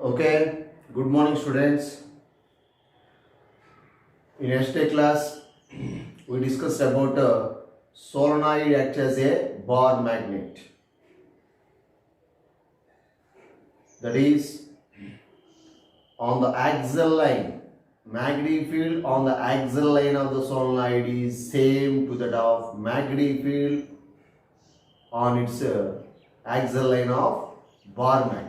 Okay, good morning students. In yesterday class, we discussed about solenoid acts as a bar magnet. That is, on the axial line, magnetic field on the axial line of the solenoid is same to that of magnetic field on its axial line of bar magnet.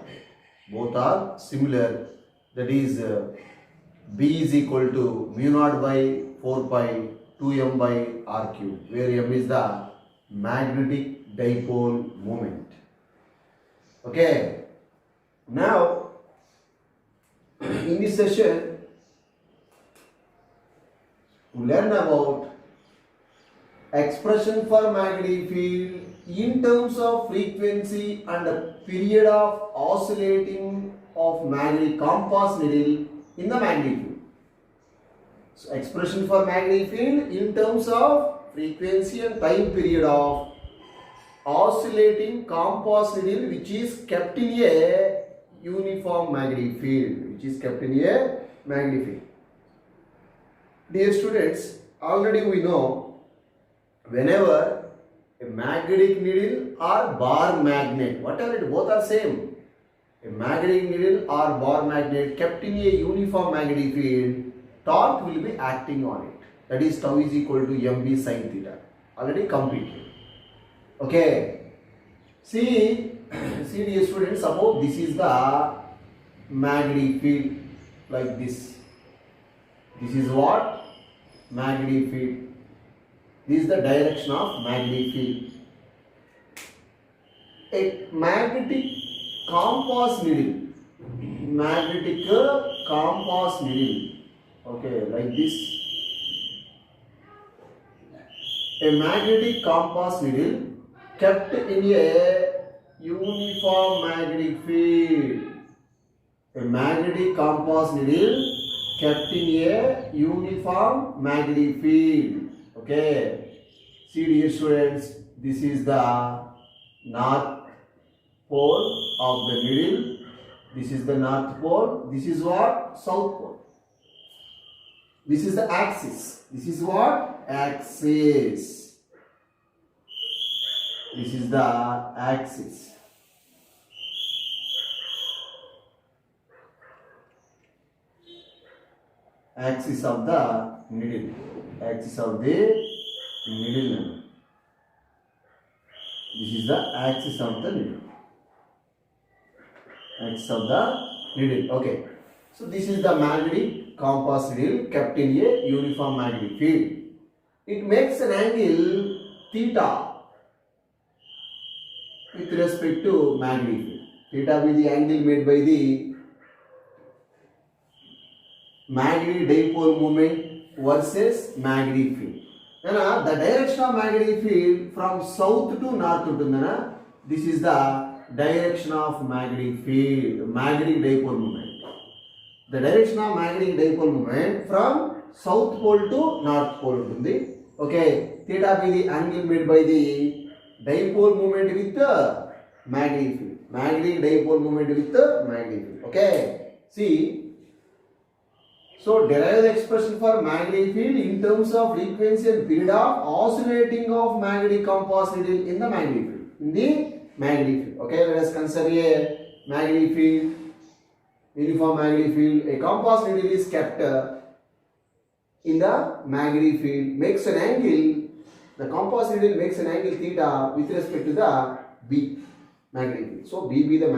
Both are similar. That is, B is equal to mu naught by 4 pi 2m by r cube, where m is the magnetic dipole moment. Okay. Now, in this session, we learn about expression for magnetic field in terms of frequency and the period of oscillating of magnetic compass needle in the magnetic field. So, expression for magnetic field in terms of frequency and time period of oscillating compass needle which is kept in a uniform magnetic field. Dear students, already we know whenever a magnetic needle or bar magnet, whatever it, both are same. A magnetic needle or bar magnet kept in a uniform magnetic field, torque will be acting on it. That is tau is equal to mb sin theta. Already completed. Okay. See dear students, suppose this is the magnetic field like this. This is what? Magnetic field. This is the direction of magnetic field. A magnetic compass needle. Okay, like this. A magnetic compass needle kept in a uniform magnetic field. A magnetic compass needle kept in a uniform magnetic field. Okay. See dear students, this is the north pole of the needle. This is the north pole. This is what? South pole. This is the axis. This is what? Axis. This is the axis. Axis of the needle. Axis of the needle. This is the axis of the needle. Axis of the needle. Okay. So this is the magnetic compass needle kept in a uniform magnetic field. It makes an angle theta with respect to magnetic field. Theta will be the angle made by the magnetic dipole moment versus magnetic field. Now, the direction of magnetic field from south to north untundana. This is the direction of magnetic field, magnetic dipole moment. The direction of magnetic dipole moment from south pole to north pole untundi. Okay, theta be the angle made by the dipole moment with the magnetic field. Magnetic dipole moment with the magnetic field. Okay, see. So, derive the expression for magnetic field in terms of frequency and period of oscillating of magnetic compass needle in the magnetic field. In the magnetic field. Okay, let us consider a magnetic field, uniform magnetic field. A compass needle is kept in the magnetic field, makes an angle. The compass needle makes an angle theta with respect to the B magnetic field. So, B be the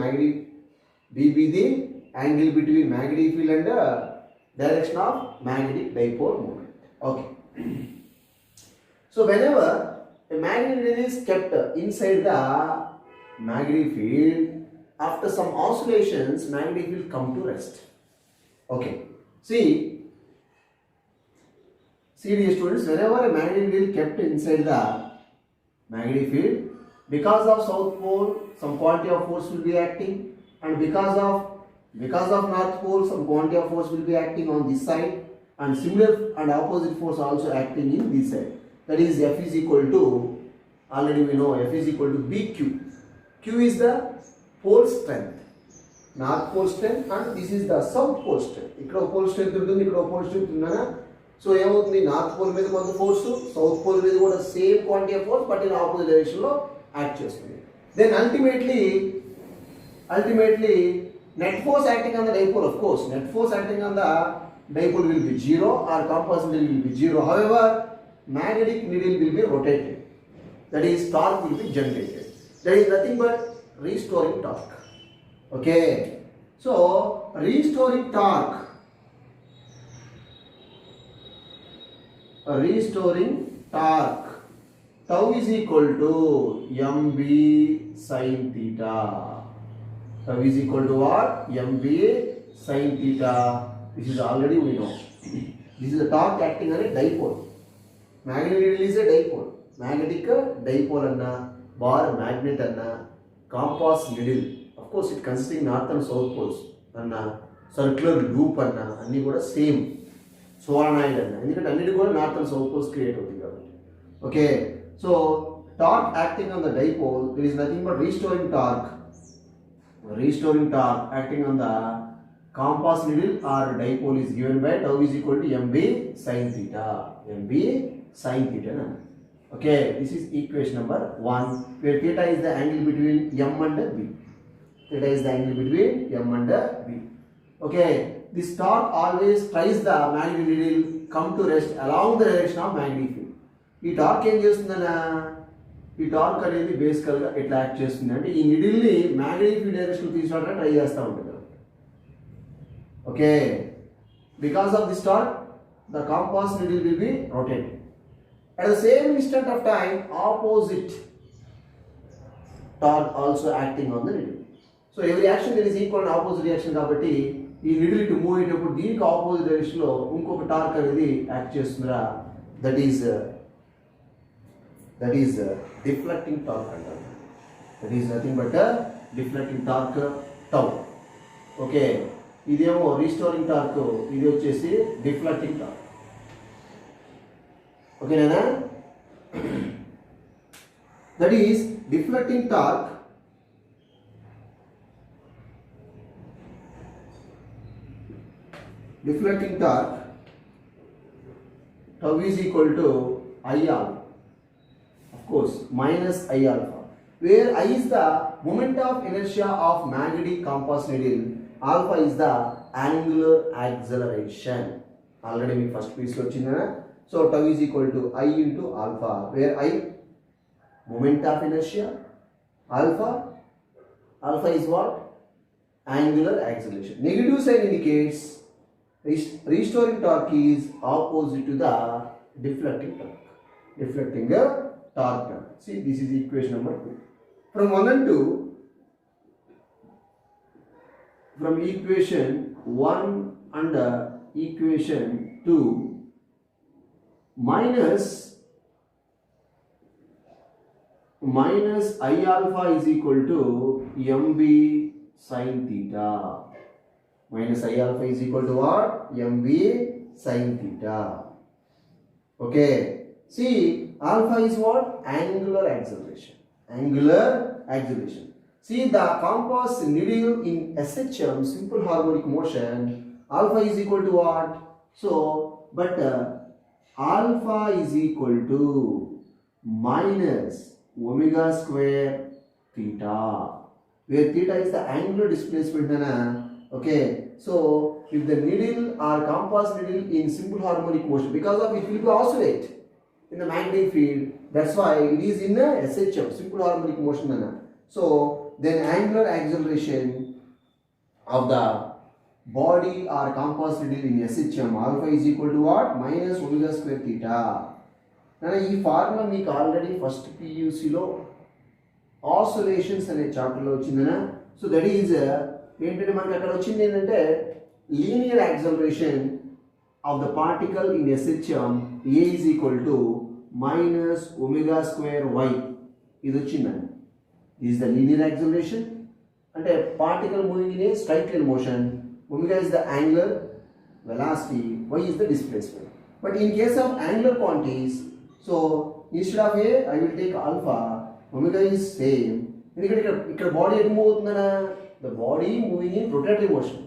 angle between magnetic field and direction of magnetic dipole moment. Okay. So whenever a magnet is kept inside the magnetic field, after some oscillations, magnetic field come to rest. Okay. See dear students, whenever a magnetic field kept inside the magnetic field, because of south pole, some quantity of force will be acting, and because of north pole, some quantity of force will be acting on this side, and similar and opposite force also acting in this side. That is F is equal to, already we know F is equal to BQ. Q is the pole strength. North pole strength and this is the south pole strength. ఇక్కడ ఒక pole strength ఉంటుంది, ఇక్కడ ఒక pole strength ఉందనా. So ఏమవుతుంది, north pole మీద కొంత force, south pole మీద కూడా same quantity of force but in opposite డైరెక్షన్లో యాక్ట్ చేస్తుంది. Then ultimately net force acting on the dipole, of course, net force acting on the dipole will be 0 or compass needle will be 0. However, magnetic needle will be rotated. That is, torque will be generated. That is nothing but restoring torque. Okay. So, restoring torque tau is equal to mv sin theta. Tau is equal to what? mv sin theta. This is already we know. This is a torque acting on a dipole. Magnetic needle is a dipole. Magnetic dipole anna, bar magnet anna, compass needle. Of course, it consisting north and south poles anna, circular loop anna, anni kuda same. Solenoid anna. Endukante annidi kuda north and south poles create avutundi kabatti. Okay. So, torque acting on the dipole, there is nothing but restoring torque acting on the compass needle or dipole is given by tau is equal to mv sin theta. Okay, this is equation number 1, where theta is the angle between m and b. Okay, this torque always tries the magnetic needle come to rest along the direction of magnetic field. ఈ torque ఏం చేస్తుందన్నా, ఈ torque అనేది బేసికల్గా ఎట్లా act చేస్తుంది అంటే ఈ నిడిల్ని మ్యాగ్నెటిక్ ఫీల్డ్ డైరెక్షన్ తీసుకోవడానికి ట్రై చేస్తూ ఉంటుంది. Okay, because of this torque the compass needle will be rotated. At the same instant of time opposite torque also acting on the needle. So every action there is equal opposite reaction కాబట్టి ఈ needle ఇటు move అయ్యేటప్పుడు దీనికి opposite డైరెక్షన్లో ఇంకొక torque అనేది act చేస్తుందిరా. That is deflecting torque అంటారు. That is nothing but a deflecting torque tau. Okay, ఇదేమో రీస్టోరింగ్ టార్క్, ఇది వచ్చేసి డిఫ్లెక్టింగ్ టార్క్. ఓకేనా? That is deflecting torque tau is equal to I alpha. Of course, minus I alpha, where I is the moment of inertia of magnetic compass needle, alpha is the angular acceleration. Already me first piece lo vachindana. So tau is equal to I into alpha, where I moment of inertia, alpha is what? Angular acceleration. Negative sign indicates restoring torque is opposite to the deflecting torque. See, this is equation number 2. From 1 and 2, from equation 1 and equation 2, minus I alpha is equal to mv sin theta. Minus I alpha is equal to what? mv sin theta. Okay. See, alpha is what? Angular acceleration. See, the compass needle in SHM, simple harmonic motion, alpha is equal to what? So, but alpha is equal to minus omega square theta, where theta is the angular displacement. Okay, so if the needle or compass needle in simple harmonic motion, because of it will be oscillate in the magnetic field, that's why it is in a SHM, simple harmonic motion. So then angular acceleration of the body or compass needle in SHM, alpha is equal to what? Minus omega square theta. Now ఈ formula మీకు already first PUCలో oscillations అనే చాప్టర్లో వచ్చిందనా. So that is ఏంటంటే మనకి అక్కడ వచ్చింది ఏంటంటే linear acceleration of the particle in SHM, A is equal to minus omega square y. ఇది వచ్చిందండి. This is the linear acceleration. అంటే particle moving in a straight line motion. Omega is the angular velocity, y is the displacement. But in case of angular quantities, so instead of A, I will take alpha. Omega is same. ఎందుకంటే ఇక్కడ body ఎటు move అవుతుందనా, the body moving in rotatory motion.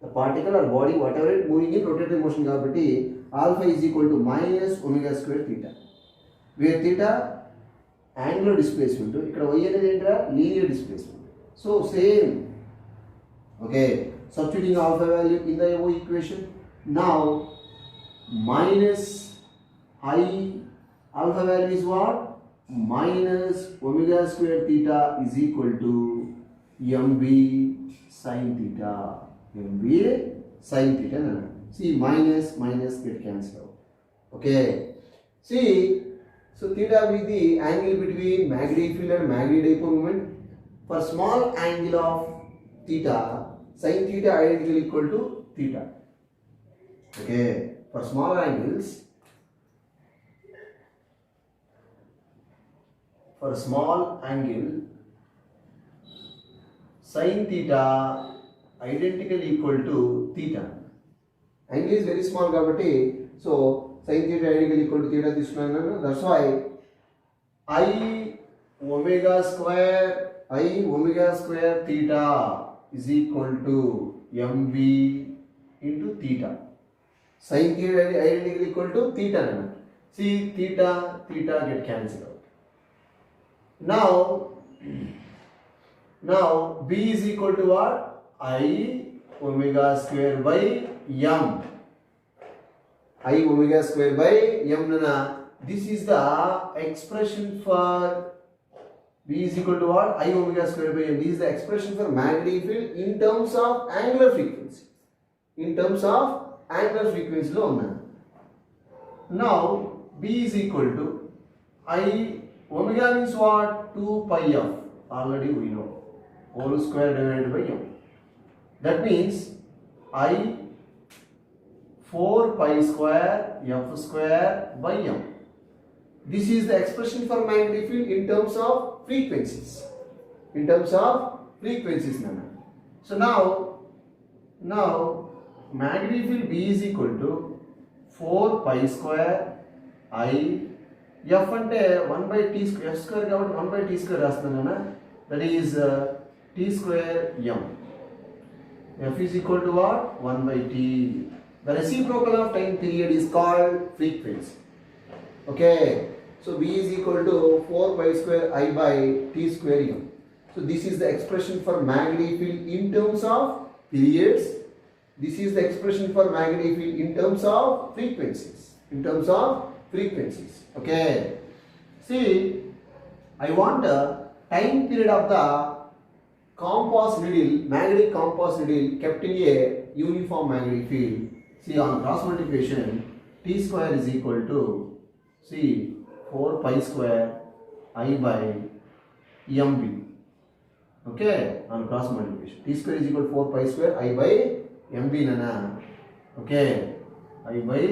The particle or body, whatever it moving in rotatory motion కాబట్టి alpha is equal to minus omega square theta. Where theta angular displacement, ఇక్కడ y అనేది ఏంటరా linear displacement. So same. Okay, substituting alpha value in the above equation. Now minus I alpha value is what? Minus omega square theta is equal to mb sin theta. mb sin theta. See, minus get cancelled out. Okay. See, so theta will be the angle between magnetic field and magnetic dipole moment. For small angle of theta, sin theta identical equal to theta. Okay. For smaller angles, for small angle, sin theta identical equal to theta. Angle is very small కాబట్టి so sin theta identical equal to theta తీసుకున్నాను. That's why I omega square theta is equal to mb into theta. Sin theta identical equal to theta. See, theta get cancelled out. Now b is equal to what? I omega square by m. I omega square by m nana. This is the expression for b is equal to what? I omega square by m. This is the expression for magnetic field in terms of angular frequency. In terms of angular frequency lo unna. Now b is equal to I omega means what? 2 pi f. Already we know. Whole square divided by m. That means I 4 pi square f square by m. This is the expression for magnetic field in terms of frequencies. In terms of frequencies. So now magnetic field B is equal to 4 pi square I f అంటే 1 by t square, f square కాబట్టి 1 by t square రాస్తున్నాను. That is t square m. F is equal to what? 1 by t. The reciprocal of time period is called frequency. Okay. So B is equal to 4 pi square I by t square m. So this is the expression for magnetic field in terms of periods. This is the expression for magnetic field in terms of frequencies. In terms of frequencies. Okay. See, I want a time period of the compass needle, magnetic compass needle kept in a uniform magnetic field. See, on cross multiplication, t square is equal to, see, 4 pi square I by mb. Okay, on cross multiplication, t square is equal to 4 pi square I by mb nana. Okay, I by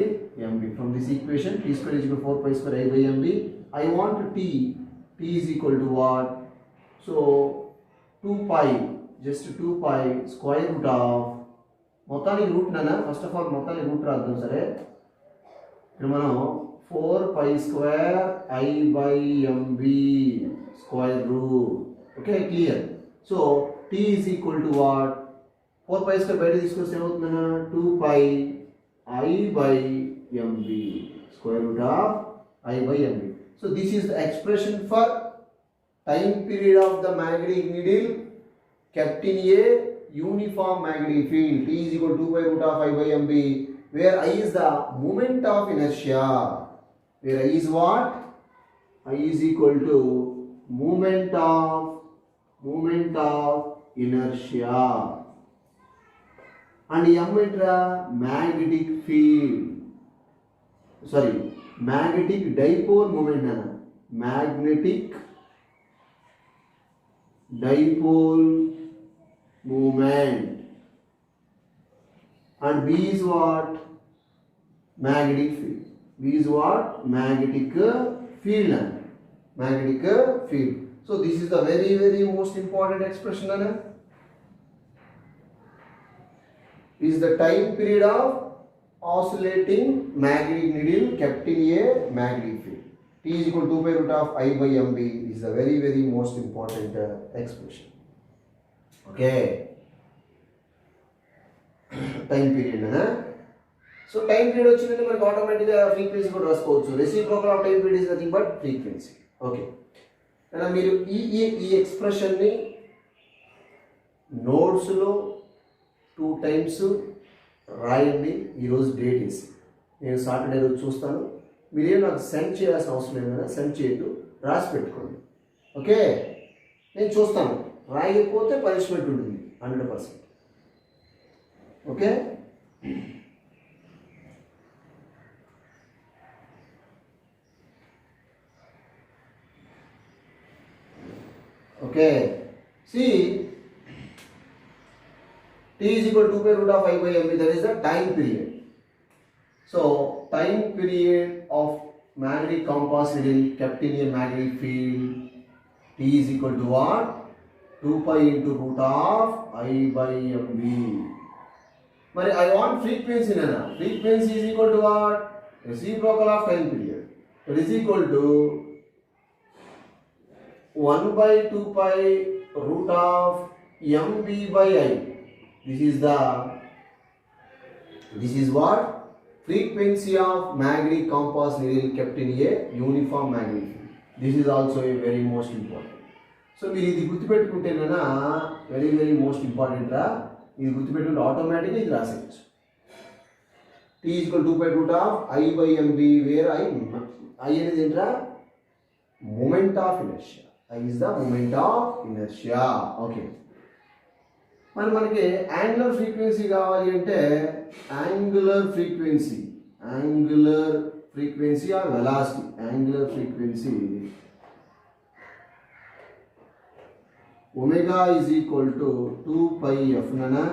mb. From this equation, t square is equal to 4 pi square I by mb. I want t is equal to what? So 2 pi, just 2 pi square root of మొత్తానికి route నానా. First of all మొత్తానికి route రాద్దాం. సరే, ఇక్కడ మనం 4 pi square I by mb square root. Okay, clear. So t is equal to what? 4 pi square బయట తీసుకొస్తే ఏమవుతుందన్నా 2 pi I by mb square root of I by mb. So this is the expression for time period of the magnetic needle kept in a uniform magnetic field. T is equal to 2 pi root of I by mb, where I is the moment of inertia. Where I is what? I is equal to moment of inertia. And m magnetic field. Sorry, magnetic dipole moment nana. Magnetic dipole moment. And B is what? Magnetic field. B is what? Magnetic field. Magnetic field. So this is the very most important expression. Is the time period of oscillating magnetic needle kept in a magnetic field. T is equal to 2 pi root of I by mb is the very most important expression. Okay time period అనా. So time period వచ్చిందంటే మనకి ఆటోమేటిక్గా frequency కూడా రాసుకోవచ్చు. Reciprocal of time period is nothing but frequency. Okay అలా మీరు ఈ ఎక్స్ప్రెషన్ని నోట్స్లో 2 times రాయండి. ఈరోజు డేట్ వేసి నేను సాటర్డే రోజు చూస్తాను. మీరేం నాకు సెండ్ చేయాల్సిన అవసరం లేదు కదా, సెండ్ చేయొద్దు, రాసి పెట్టుకోండి. ఓకే నేను చూస్తాను, రాయకపోతే పనిష్మెంట్ ఉంటుంది 100%. Okay okay see t is equal to 2 by root of I by mb, that is the time period. So time period of magnetic compass needle kept in a magnetic field, t is equal to what? 2 pi into root of I by mb. But I want frequency nana. Frequency is equal to what? Reciprocal of time period. It is equal to 1 by 2 pi root of mb by I. This is what? Frequency of magnetic compass needle kept in a uniform magnetic field. This is also a very most important. So మీరు ఇది గుర్తుపెట్టుకుంటేనా very very most important రా. ఇది గుర్తుపెట్టుకుంటే ఆటోమేటిక్గా ఇది రాసేయచ్చు. t is equal to 2 by root of I by mb, where I అనేది ఏంట్రా moment of inertia. I is the moment of inertia. Okay మరి మనకి యాంగులర్ ఫ్రీక్వెన్సీ కావాలి అంటే angular frequency or velocity. Angular frequency omega is equal to 2 pi f nana,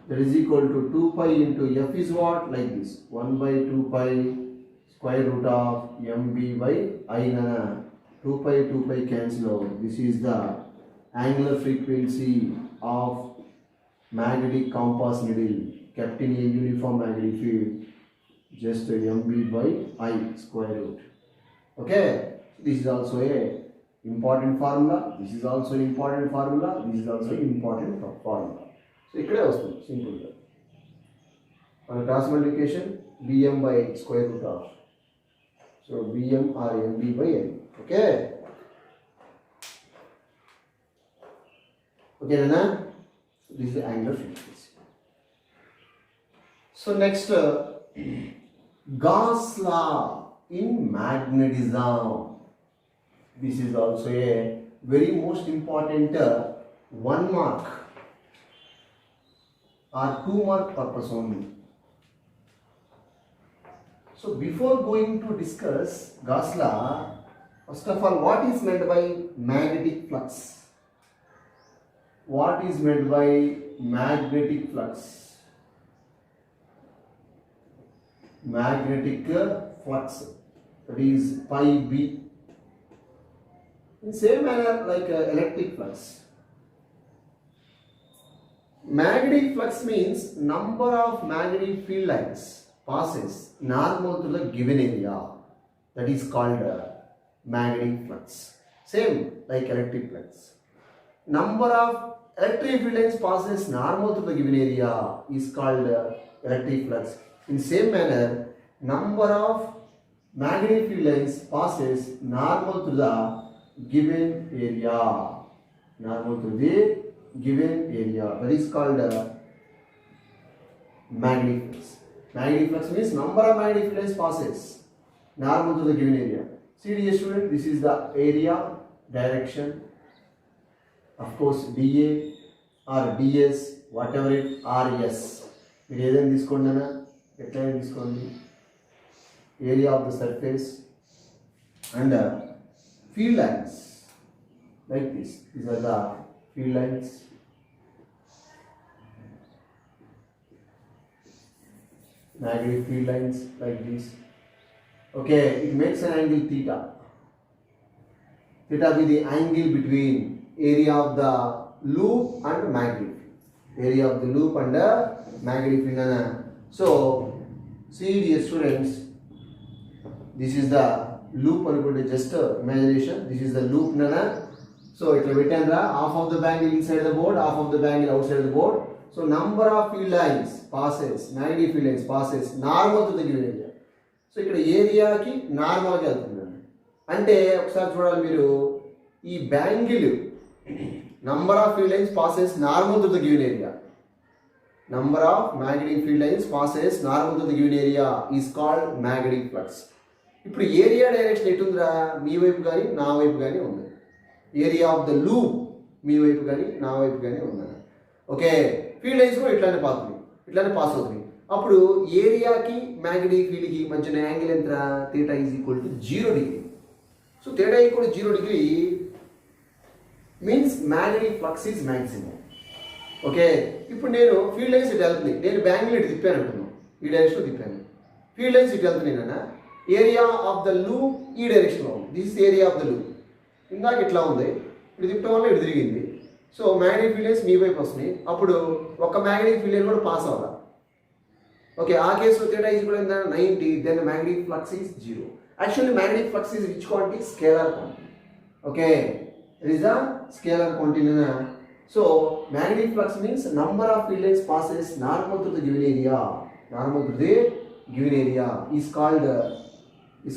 that is equal to 2 pi into f is what? Like this 1 by 2 pi square root of mb by I nana. 2 pi cancel out. This is the angular frequency of magnetic compass needle kept in a uniform magnetic field, just mb by I square root. Okay, this is also a important formula. This is also important formula. This is also important formula. So ikkade vastund simple ga on cross multiplication bm by square root of, so bm or mb by I. Okay nana, this is the angular frequency. So next Gauss law in magnetism. This is also a very most important 1 mark or 2 mark purpose only. So before going to discuss Gauss law, first of all, what is meant by magnetic flux? What is meant by magnetic flux? Magnetic flux, that is pi b. In same manner like electric flux. Magnetic flux means number of magnetic field lines passes normal to the given area. That is called magnetic flux. Same like electric flux. Number of electric field lines passes normal to the given area is called electric flux. In same manner, number of magnetic field lines passes normal to the given area. Normal to the given area. That is called magnetic flux. Magnetic flux means number of magnetic field lines passes normal to the given area. See dear student, this is the area, direction. Of course dA or ds, whatever it, rs. మీరు ఏదైనా తీసుకోండి అన్న, ఎట్లయినా తీసుకోండి. Area of the surface and field lines like this. These are the field lines. Magnetic field lines like this. Okay, it makes an angle theta. Theta be the angle between area of the loop and magnetic field. Area of the loop and the magnetic field. So, see dear students, this is the loop అనుకుంటే just imagination. This is the loop nana. So ఇట్లా పెట్టాను రా, half of the bangle inside the board, half of the bangle out side the board. So number of field lines passes, magnetic field lines passes normal to the given area. So ఇక్కడ ఏరియాకి నార్మల్గా వెళ్తుందండి. అంటే ఒకసారి చూడాలి మీరు, ఈ bangle number of field lines passes normal to the given area. Number of magnetic field lines passes normal to the given area is called magnetic flux. ఇప్పుడు ఏరియా డైరెక్షన్ ఎటుందిరా, మీ వైపు కానీ నా వైపు కానీ ఉంది. ఏరియా ఆఫ్ ద లూప్ మీ వైపు కానీ నా వైపు కానీ ఉందని. ఓకే, ఫీల్డ్ లైన్స్ కూడా ఇట్లానే పాస్ అవుతుంది. అప్పుడు ఏరియాకి మ్యాగ్నెటిక్ ఫీల్డ్కి మధ్యన యాంగిల్ ఎంత, theta is equal to 0 degree. So theta equal to 0 degree means magnetic flux is maximum. Okay, ఇప్పుడు నేను ఫీల్డ్ లైన్స్ ఇటు వెళ్తున్నాయి, నేను బ్యాంగిల్ ఇటు తిప్పాను అంటున్నాను, ఈ డైరెక్షన్లో తిప్పాను. ఫీల్డ్ లైన్స్ ఇటు వెళ్తున్నాయి, ఏరియా ఆఫ్ ద లూప్ ఈ డైరెక్షన్లో ఉంది. This is area of the loop. ఇందాక ఇట్లా ఉంది, ఇటు తిప్పడం వల్ల ఇటు తిరిగింది. సో మ్యాగ్నెటిక్ ఫీల్డ్ లైన్స్ మీ వైపు వస్తున్నాయి. అప్పుడు ఒక మ్యాగ్నెటిక్ ఫీల్డ్ లైన్ కూడా పాస్ అవ్వాలి. ఓకే, ఆ కేసులో థీటా ఈజ్ కూడా 90, then magnetic flux is 0. Actually magnetic flux is which quantity? Scalar quantity. Okay, it is a scalar quantity. So magnetic flux means number of field lines passes normal to the given area. Normal to the given area is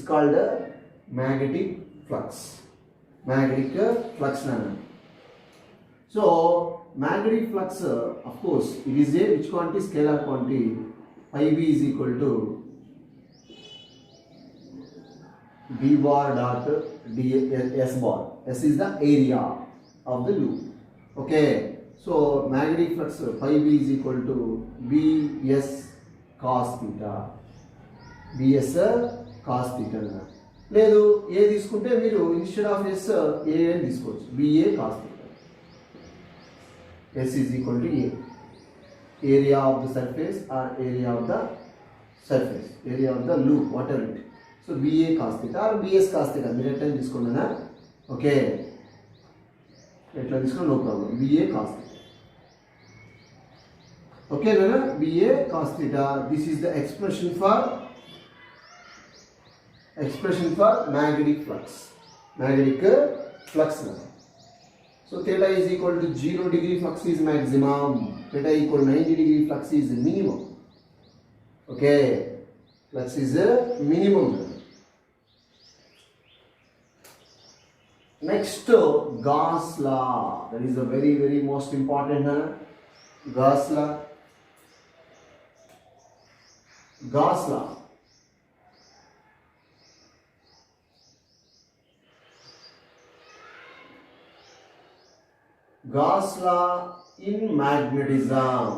called magnetic flux. Magnetic flux nana. So magnetic flux, of course, it is a which quantity? Scalar quantity. Pi b is equal to b bar dot d s bar. S is the area of the loop. Okay, so magnetic flux pi b is equal to bs cos theta. bs cos theta. లేదు ఏ తీసుకుంటే మీరు instead of yes ఏ అని తీసుకోవచ్చు, ba cos theta. s is equal to a, area of the surface or area of the surface, area of the loop, whatever it. So ba cos theta or bs cos theta మీరు ఎట్లా తీసుకున్నానా. Okay, ఎట్లా తీసుకున్నా no problem, ba cos theta. Okay నానా, ba cos theta. This is the expression for magnetic flux now. So theta is equal to 0 degree flux is maximum, theta equal to 90 degree flux is minimum. Okay, flux is minimum. Next, Gauss law. That is the very most important. Gauss law. Gauss law. Gauss law in magnetism.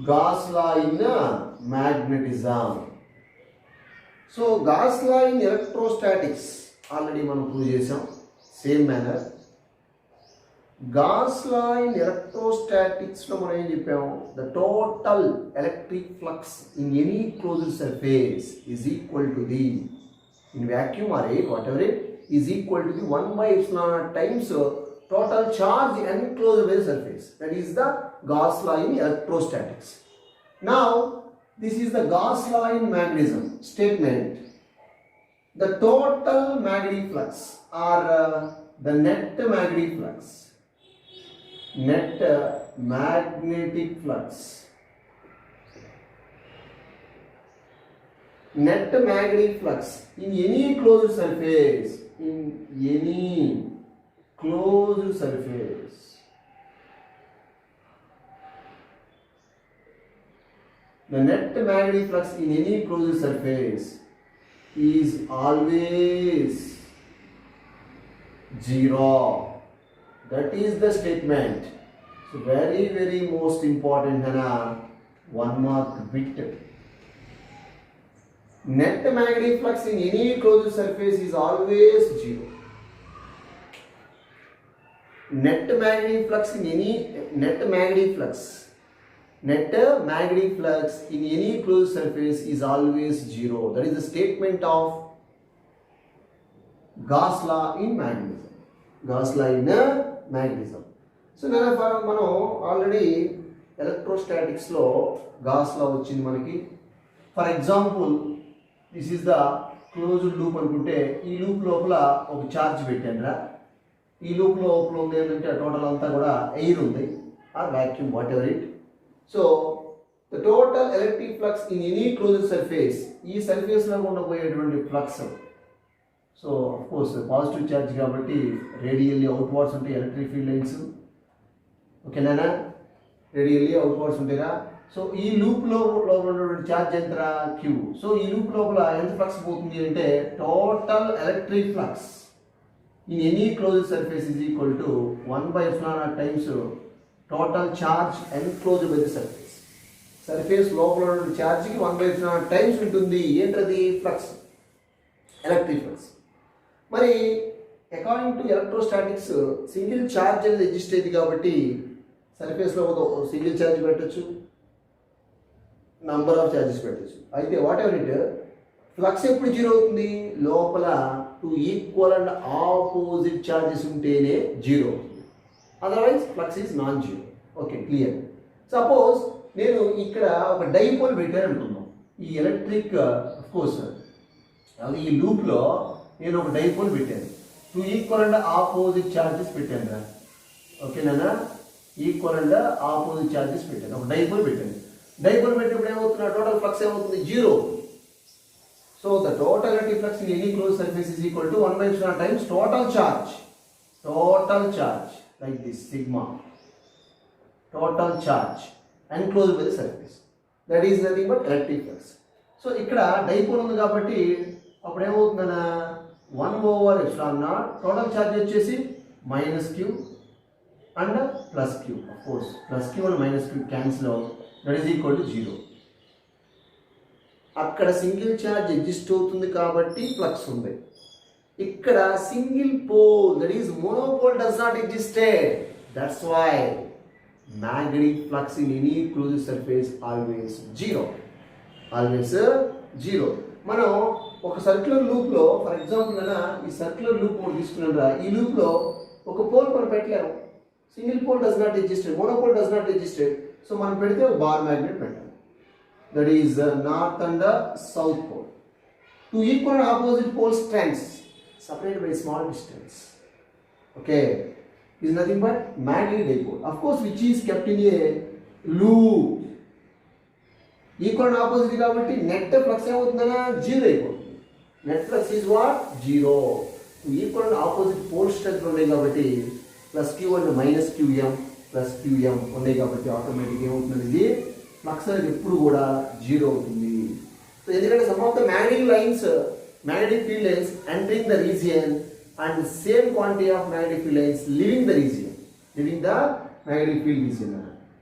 Gauss law in magnetism. So Gauss law in electrostatics already మనం prove చేసాం. Same manner Gauss law in electrostatics లో మనం ఏం చెప్పాము? The total electric flux in any closed surface is equal to the, in vacuum or air whatever it is, equal to the 1 by epsilon naught times total charge enclosed by the surface. That is the Gauss law in electrostatics. Now this is the Gauss law in magnetism statement. The total magnetic flux or the net magnetic flux in any closed surface, the net magnetic flux in any closed surface is always 0. That is the statement. So very most important hana, 1 mark bit. Net magnetic flux in any closed surface is always 0. Net magnetic flux in any closed surface is always 0. That is the statement of Gauss law in magnetism. Gauss law in magnetism. So మనం already ఎలక్ట్రోస్టాటిక్స్లో gas లా వచ్చింది మనకి. For example this is the closed loop అనుకుంటే ఈ loop లోపల ఒక charge పెట్టానురా. ఈ loop లోపల ఉంది ఏంటంటే టోటల్ అంతా కూడా ఎయిర్ ఉంది or vacuum whatever it. So the total electric flux in any closed surface, ఈ సర్ఫేస్లో ఉండబోయేటువంటి flux. So of course positive charge కాబట్టి రేడియల్లీ అవుట్వర్డ్స్ ఉంటాయి ఎలక్ట్రిక్ ఫీల్డ్ లైన్స్. ఓకేనా, రేడియల్లీ అవుట్వర్డ్స్ ఉంటాయిరా. సో ఈ లూప్ లోపల ఉన్నటువంటి ఛార్జ్ ఎంతరా క్యూ. సో ఈ లూప్ లోపల ఎంత ఫ్లక్స్ పోతుంది అంటే total electric flux in any closed surface is equal to 1/ε0 times total charge enclosed by the surface. Surface లోపల ఉన్న ఛార్జ్కి 1/ε0 టైమ్స్ ఉంటుంది. ఏంటది ఫ్లక్స్, ఎలక్ట్రిక్ ఫ్లక్స్. మరి according to electrostatics single charge అనేది ఎగ్జిస్ట్ అయింది కాబట్టి సర్ఫేస్లో ఒక సింగిల్ ఛార్జ్ పెట్టచ్చు, నంబర్ ఆఫ్ ఛార్జెస్ పెట్టచ్చు. అయితే వాట్ ఎవర్ ఇట్ ఫ్లక్స్ ఎప్పుడు జీరో అవుతుంది, లోపల 2 ఈక్వల్ అండ్ ఆపోజిట్ ఛార్జెస్ ఉంటేనే జీరో అవుతుంది. Otherwise flux is non zero. Okay, clear. Suppose నేను ఇక్కడ ఒక డైపోల్ పెట్టాను అనుకుందాం. ఈ ఎలక్ట్రిక్ కోర్స్ ఈ లూప్లో నేను ఒక డైపోల్ పెట్టాను, 2 ఈక్వల్ అండ్ ఆపోజిట్ ఛార్జెస్ పెట్టాను రా. ఓకేనా, ఈక్వల్ అండ్ ఆపోజిట్ ఛార్జెస్ పెట్టాను, ఒక డైపోల్ పెట్టాను. డైపోల్ పెట్టినప్పుడు ఏమవుతుంది, టోటల్ ఫ్లక్స్ ఏమవుతుంది, zero. So the total electric flux in any close surface is equal to 1/ε0 times total charge like this sigma, total charge enclosed by the surface. That is nothing but electric flux. So ఇక్కడ dipole ఉంది కాబట్టి అప్పుడు ఏమవుతుందన్నా 1/ε0 total charge వచ్చేసి -q and +q. Of course +q and -q cancel అవుతుంది. That is equal to 0. అక్కడ single charge exist అవుతుంది కాబట్టి ఫ్లక్స్ ఉంది. ఇక్కడ single pole, that is monopole does not existed. That's why magnetic flux in any closed surface always zero. మనం ఒక circular లూప్లో for example అయినా ఈ సర్క్యులర్ లూప్ మనం తీసుకున్నారా, ఈ లూప్లో ఒక పోల్ మనం పెట్టలేము. Single pole does not existed, monopole does not existed. So మనం పెడితే ఒక బార్ మ్యాగ్నెట్ పెట్టాలి. That is north and south pole. 2 equal and opposite poles strengths separated by small distance. Okay, is nothing but magnetic dipole. Of course, which is kept in a loop. Equal and opposite కాబట్టి net flux ఏమవుతుందన్నా zero అయిపోతుంది. Net flux is what? Zero. Equal and opposite pole strength ఉన్నాయి కాబట్టి +q and -qm +qm ఉన్నాయి కాబట్టి ఆటోమేటిక్గా ఏమవుతుంది, ఇది ఫ్లక్స్ అనేది ఎప్పుడు కూడా జీరో అవుతుంది. సో ఎందుకంటే some of the magnetic field lines entering the region and same quantity of magnetic field lines living the magnetic field region.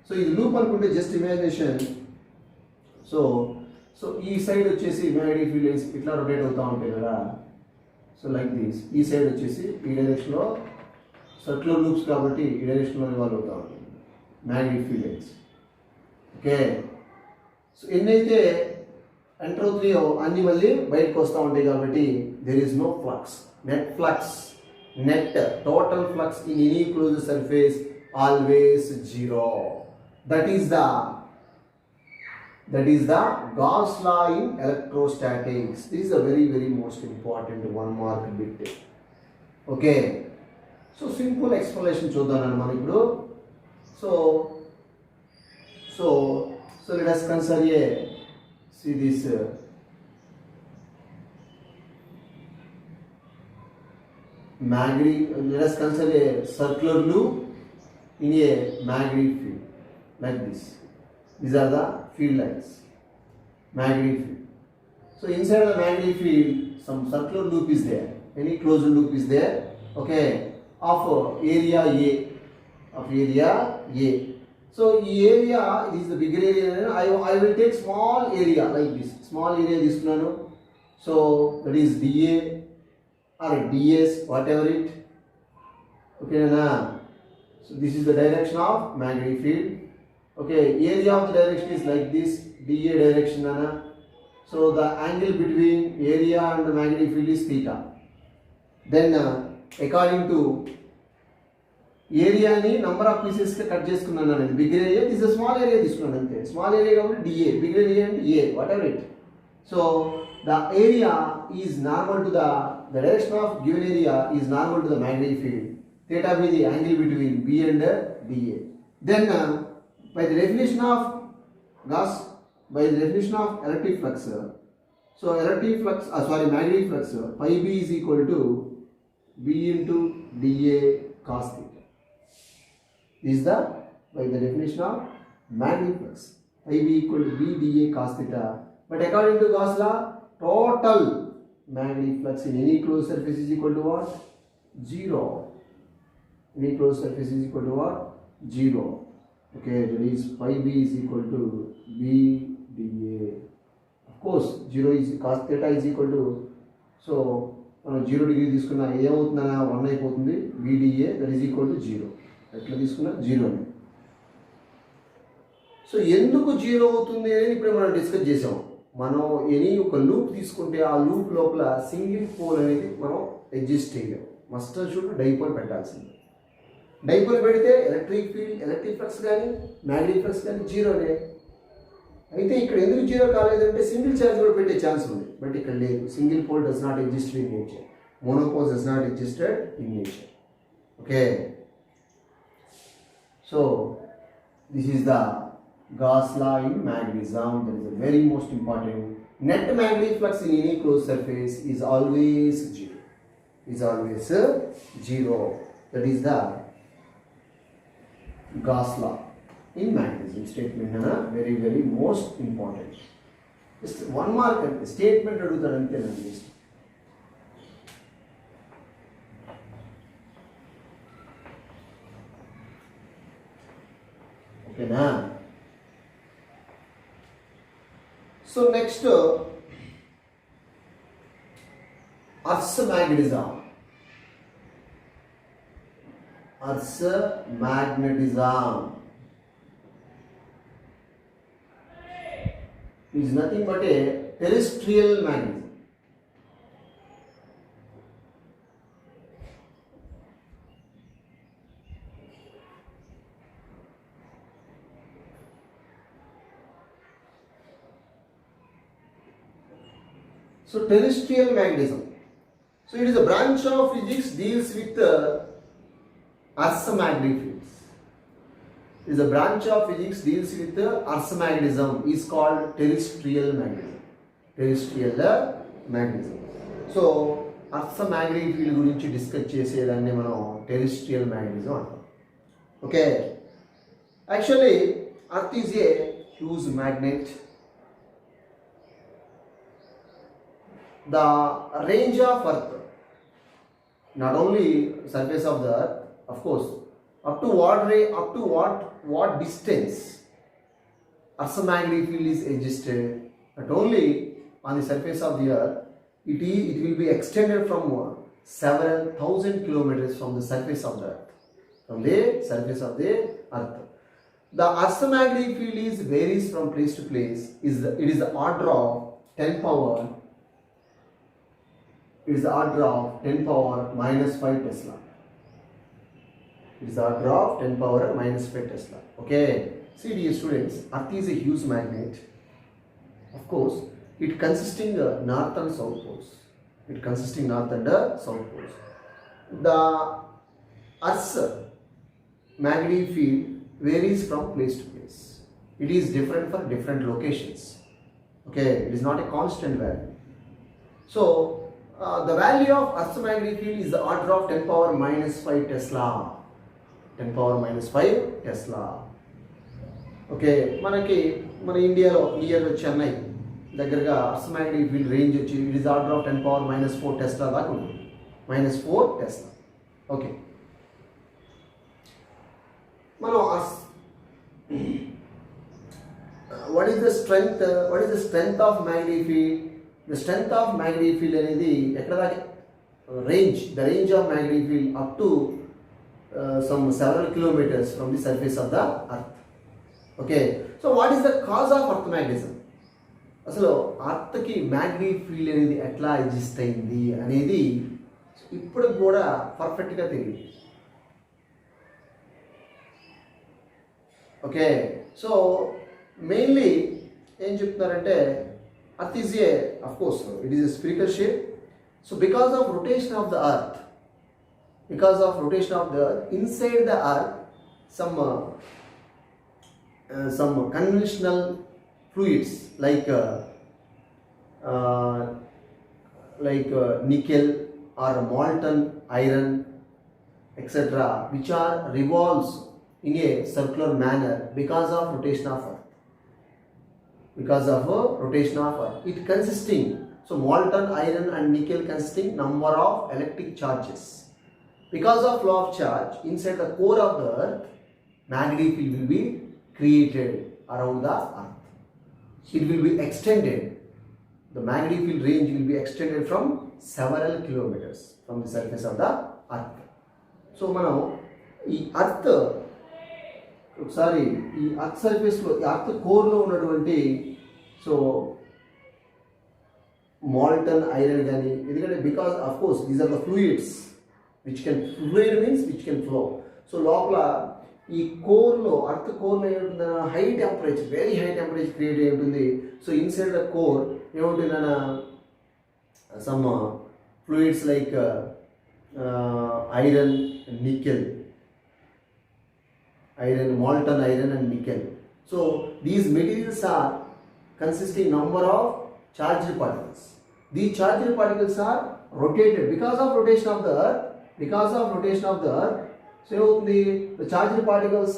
So ఇది లూప్ అనుకుంటే జస్ట్ ఇమాజినేషన్. సో ఈ సైడ్ వచ్చేసి మ్యాగ్నెటిక్ ఫీల్డ్ లైన్స్ ఇట్లా rotate అవుతూ ఉంటాయి కదా. So like this. ఈ side వచ్చేసి ఈ డైరెక్షన్లో సర్క్యులర్ లూప్స్ కాబట్టి ఈ డైరెక్షన్లో ఇవాల్వ్ అవుతూ ఉంటుంది magnetic field lines. Okay, so ఎన్నైతే ఎంటర్ అవుతున్నాయో అన్ని మళ్ళీ బయటకు వస్తూ ఉంటాయి కాబట్టి there is no flux. Net total flux in any closed surface always zero. That is the Gauss law in electrostatics. This is a very most important 1 mark bit. Okay, so simple explanation చూద్దాం మనం ఇప్పుడు. So let us consider see this let us consider a circular loop in a magnetic field like this. These are the field lines, magnetic field. So inside the magnetic field some circular loop is there, any closed loop is there, okay, of area A. So ఈ area is the bigger area. I will take small area like this. Small area తీసుకున్నాను. So that is dA or ds, whatever it. Okay na. So this is the direction of magnetic field. Okay, area of the direction is like this, dA direction na. So the angle between area and the magnetic field is theta. Then according to ఏరియాని number of పీసెస్గా cut చేసుకున్నాను. నేను big area, this small area తీసుకున్నాను అంతే. Small area కాబట్టి d A, big area అంటే A, whatever it. So the area is normal to the direction of given area is normal to the magnetic field. Theta be the angle between B and dA. Then by the definition of Gauss, by the definition of electric flux, so electric flux, magnetic flux, pi B is equal to B into dA cos theta. This is the by the definition of magnetic flux. Pi B equal to B dA cos theta. But according to Gauss law, total magnetic flux in any closed surface is equal to what? 0. Any closed surface is equal to what? 0. Okay, that is pi B is equal to B dA. Of course, 0 is cos theta is equal to, so మనం 0 degree తీసుకున్నా ఏమవుతుందన్నా 1 అయిపోతుంది BDA that is equal to 0. ఎట్లా తీసుకున్నా 0 అని. So ఎందుకు 0 అవుతుంది అనేది ఇప్పుడు మనం డిస్కస్ చేసాం. మనం ఎనీ ఒక లూప్ తీసుకుంటే ఆ లూప్ లోపల సింగిల్ పోల్ అనేది మనం అడ్జస్ట్ చేయలేము. మస్ట్ షుడ్ డైపోల్ పెట్టాల్సింది. డైపోల్ పెడితే ఎలక్ట్రిక్ ఫీల్డ్, ఎలక్ట్రిక్ ఫ్లక్స్ కానీ మ్యాగ్నెటిక్ ఫ్లక్స్ కానీ 0నే. అయితే ఇక్కడ ఎందుకు 0 కాలేదంటే సింగిల్ ఛార్జ్ కూడా పెట్టే ఛాన్స్ ఉంది, బట్ ఇక్కడ లేదు. Single pole does not exist in nature, monopole does not existed in nature. Okay, so this is the Gauss law in magnetism. That is a very most important. Net magnetic flux in any closed surface is always 0. Is always 0. That is the Gauss law in magnetism statement. Very very most important. Just one mark statement adutadante nandi. Okay na. So next, Earth's magnetism. Earth's magnetism is nothing but a terrestrial magnetism. So terrestrial magnetism. So it is a branch of physics deals with Earth's magnetic fields. It is a branch of physics deals with Earth's magnetism is called terrestrial magnetism. Terrestrial magnetism. So Earth's magnetic field గురించి discuss చేసేదాన్ని మనం terrestrial magnetism అంటాం. Okay. Actually, Earth is a huge magnet. The range of Earth, not only surface of the Earth, of course, up to what distance Earth's magnetic field is existed, not only on the surface of the Earth, it will be extended from several thousand kilometers from the surface of the Earth. From the surface of the Earth, the Earth's magnetic field is varies from place to place. It is the order of 10 power. It is the order of 10 power minus 5 Tesla. It is the order of 10 power minus 5 Tesla. Okay. See, dear students, Earth is a huge magnet. Of course, it consisting north and south poles. It consisting north and south poles. The Earth's magnetic field varies from place to place. It is different for different locations. Okay. It is not a constant value. So the value of Earth's magnetic field is the order of 10 power minus 5 Tesla. 10 power minus 5 Tesla. Okay, మన ఇండియాలో near Chennai దగ్గరగా Earth's magnetic field range వచ్చి it is order of 10 power minus 4 Tesla దాకా ఉంటుంది. minus 4 Tesla. Okay. మనం what is the strength of magnetic field? The strength of magnetic field అనేది ఎక్కడ దాకా the range of magnetic field up to some several kilometers from the surface of the Earth. Okay, so what is the cause of Earth magnetism? అసలు అర్త్కి magnetic field అనేది ఎట్లా exist అయింది అనేది ఇప్పుడు కూడా పర్ఫెక్ట్గా తెలియదు. ఓకే, సో మెయిన్లీ ఏం చెప్తున్నారంటే Earth is a, of course, it is a spherical shape. So because of rotation of the Earth, inside the Earth, some conventional fluids like nickel or molten iron, etc., which are revolves in a circular manner because of rotation of Earth. It consisting, so molten iron and nickel consisting number of electric charges. Because of law of charge, inside the core of the Earth, magnetic field will be created around the Earth. It will be extended. The magnetic field range will be extended from several kilometers from the surface of the Earth. So మనం ఈ earth ఒకసారి ఈ earth సర్ఫేస్లో, ఈ earth కోర్లో ఉన్నటువంటి so molten iron కానీ, ఎందుకంటే because of course these are the fluids which can, fluid means which can flow. So లోపల ఈ కోర్లో, అర్త్ కోర్లో ఏముంటుందన్న high temperature, very high temperature create అయి ఉంటుంది. సో ఇన్సైడ్ ద కోర్ ఏముంటుందన్న some fluids like iron and nickel, molten iron and nickel. So these materials are consisting number of charged particles. These charged particles are rotated because of rotation of the Earth. So the charged particles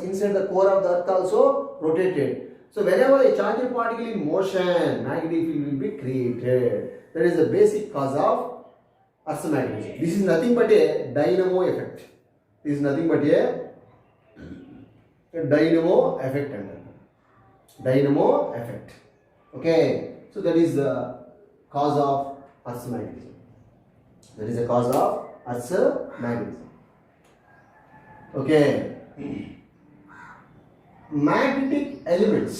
inside the core of the Earth also rotated. So whenever a charged particle in motion, magnetic field will be created. That is the basic cause of Earth's magnetism. This is nothing but a dynamo effect. Dynamo effect. Okay. So that is the cause of Earth's magnetism. Okay. Magnetic elements.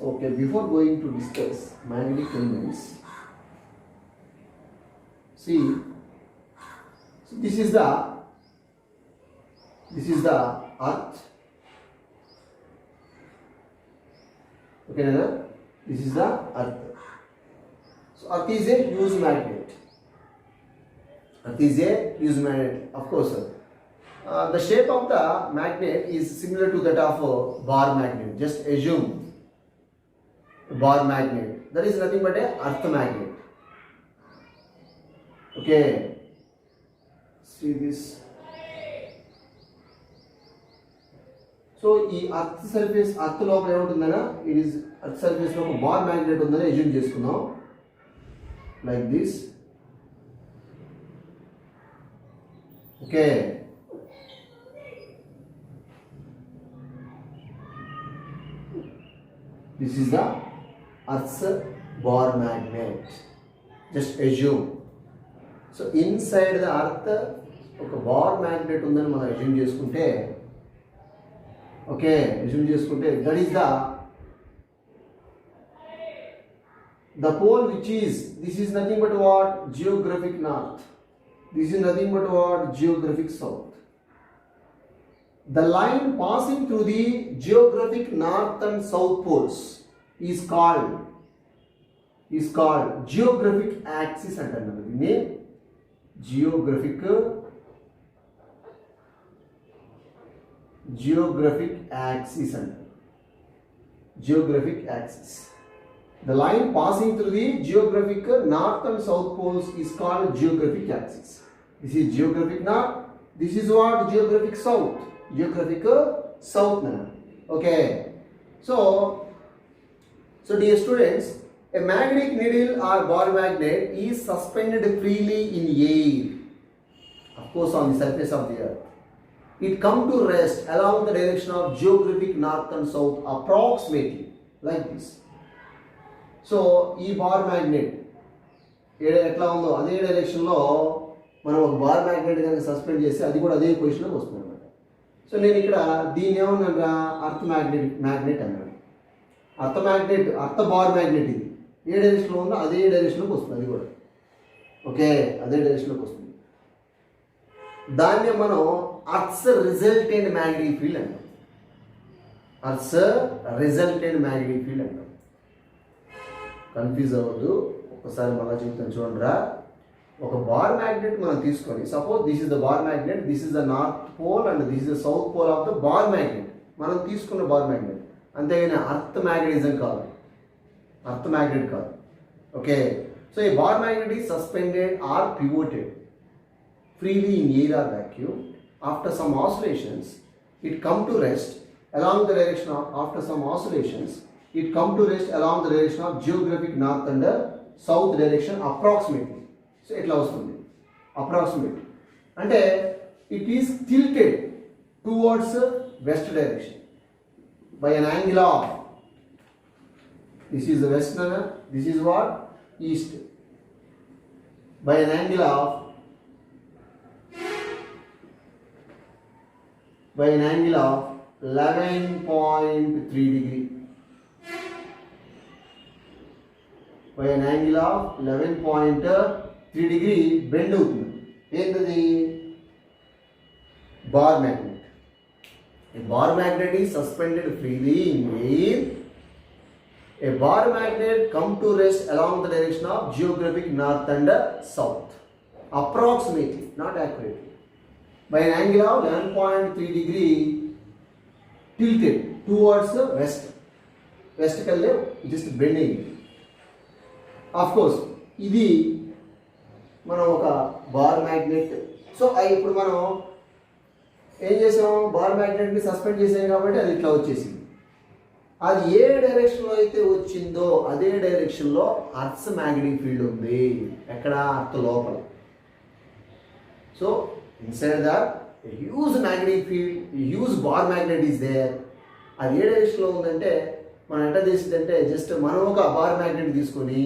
Okay, before going to discuss magnetic elements, see, so this is the Earth. Okay, this is the Earth. So Earth is a huge magnet. Of course, the shape of the magnet is similar to that of a bar magnet. Just assume a bar magnet. That is nothing but a earth magnet. Okay. See this. So ఈ earth surface, earth లోపల ఏముంటుందన్నా, it is earth surface లో ఒక bar magnet ఉందని assume చేసుకుందాం. Like this. Okay. This is the Earth's bar magnet. Just assume. So inside the Earth, ఒక bar magnet ఉందని మనం assume చేసుకుంటే, that is the pole which is, this is nothing but what? Geographic north. This is nothing but what? Geographic south. The line passing through the geographic north and south poles is called geographic axis అంటారు. దీన్ని geographic axis అంటారు. Geographic axis. The line passing through the geographic north and south poles is called geographic axis. This is geographic north. This is what? Geographic south. Okay. So dear students, a magnetic needle or bar magnet is suspended freely in air, of course on the surface of the Earth. It comes to rest along the direction of geographic north and south, approximately like this. So ఈ bar magnet ఎట్లా ఉందో అదే డైరెక్షన్లో మనం ఒక bar magnet కనుక suspend చేస్తే అది కూడా అదే పొజిషన్లో వస్తుంది అనమాట. సో నేను ఇక్కడ దీన్ని ఏమన్నా అర్త్ మ్యాగ్నెట్ అన్నాను. అర్త్ బార్ మ్యాగ్నెట్ ఇది. ఏ డైరెక్షన్లో ఉందో అదే డైరెక్షన్లోకి వస్తుంది, అది కూడా ఓకే, అదే డైరెక్షన్లోకి వస్తుంది. దాన్ని మనం అర్త్స్ రిజల్టెంట్ మ్యాగ్నెటిక్ ఫీల్డ్ అంటాం. అర్త్స్ రిజల్టెంట్ మ్యాగ్నెటిక్ ఫీల్డ్ అంటాం. కన్ఫ్యూజ్ అవ్వద్దు, ఒకసారి మళ్ళీ చెప్తాను చూడండిరా. ఒక బార్ మ్యాగ్నెట్ మనం తీసుకొని, suppose this is the bar magnet, this is the north pole and this is the south pole of the bar magnet. మనం తీసుకున్న బార్ మ్యాగ్నెట్, అంతేగాని అర్త్ మ్యాగ్నెటిజం కాదు, అర్త్ మ్యాగ్నెట్ కాదు. ఓకే, సో ఈ bar magnet is suspended or pivoted freely in air or vacuum. After some oscillations, it come to rest along the direction of, after some oscillations, it come to rest along the direction of geographic north and south direction approximately. So etla vastundi approximately ante it is tilted towards west direction by an angle of, this is the west, this is what, east, by an angle of 11.3 degree. By an angle of 11.3 degree bend అవుతుంది. ఏంటది? Bar magnet. A bar magnet is suspended freely in air. A bar magnet come to rest along the direction of geographic north and south, approximately, not accurately, by an angle of 11.3 degree tilted towards the west. West kalle just bending. Of course, ఇది మనం ఒక bar magnet. So ఇప్పుడు మనం ఏం చేసాం, bar మ్యాగ్నెట్ని suspend చేసాం కాబట్టి అది ఇట్లా వచ్చేసింది. అది ఏ డైరెక్షన్లో అయితే వచ్చిందో అదే డైరెక్షన్లో అర్త్స్ మ్యాగ్నెటిక్ ఫీల్డ్ ఉంది. ఎక్కడ? అర్త్ లోపల. So inside that a huge magnetic field, a huge bar magnet is there. అది ఏ డైరెక్షన్లో ఉందంటే మనం ఎట్లా చేసిందంటే, జస్ట్ మనం ఒక బార్ మ్యాగ్నెట్ తీసుకొని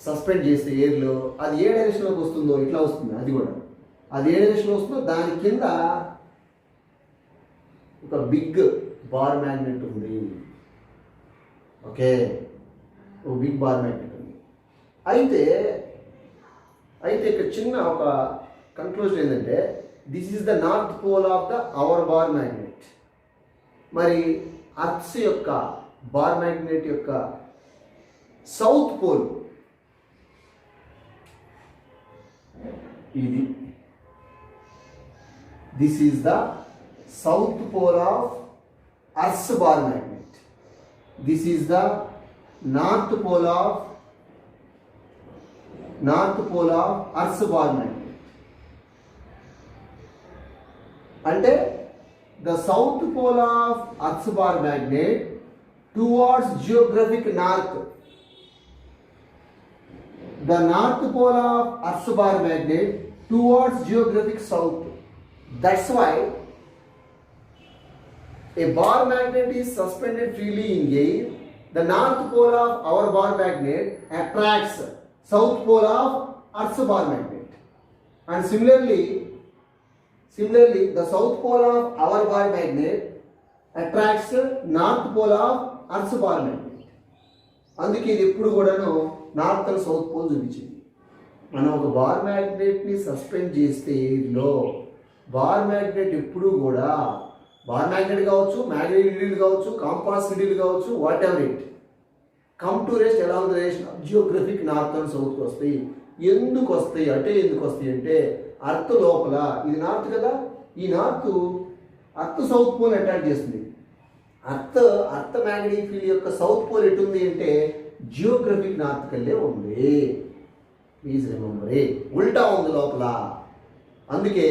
సస్పెండ్ చేస్తే ఎయిర్లో అది ఏ డైరెక్షన్లోకి వస్తుందో ఇట్లా వస్తుంది. అది కూడా అది ఏ డైరెక్షన్లో వస్తుందో దాని కింద ఒక బిగ్ బార్ మ్యాగ్నెట్ ఉంది. ఓకే, ఒక బిగ్ బార్ మ్యాగ్నెట్ ఉంది. అయితే ఇక్కడ చిన్న ఒక కన్క్లూజన్ ఏంటంటే, this is the north pole of the our bar magnet. మరి అర్త్స్ యొక్క బార్ మ్యాగ్నెట్ యొక్క సౌత్ పోల్ ఇది. This is the south pole of earth's bar magnet. This is the north pole of earth's bar magnet. అంటే the south pole of Earth's bar magnet towards geographic north, the north pole of Earth's bar magnet towards geographic south. That's why a bar magnet is suspended freely in air. The north pole of our bar magnet attracts south pole of Earth's bar magnet, and similarly the south pole of our bar magnet attracts north pole of Earth's bar magnet. అందుకే ఇది ఎప్పుడు కూడాను north and south pole చూపించింది. మనం ఒక bar మ్యాగ్నెట్ని suspend చేస్తే ఎయిర్లో bar magnet ఎప్పుడు కూడా, బార్ మ్యాగ్నెట్ కావచ్చు, మ్యాగ్నెటిక్ నీడిల్ కావచ్చు, కాంపాస్ నీడిల్ కావచ్చు, whatever it, come to rest along the direction of geographic north and సౌత్కి వస్తాయి. ఎందుకు వస్తాయి అంటే, ఎందుకు వస్తాయి అంటే, అర్త్ లోపల ఇది నార్త్ కదా, ఈ north earth south pole attack చేస్తుంది. అర్త్ మ్యాగ్నెటిక్ ఫీల్డ్ యొక్క సౌత్ పోల్ ఎటుంది అంటే జియోగ్రఫిక్ నార్త్ కల్లే ఉంది. ప్లీజ్ రిమెంబర్, ఉల్టా ఉంది లోపల. అందుకే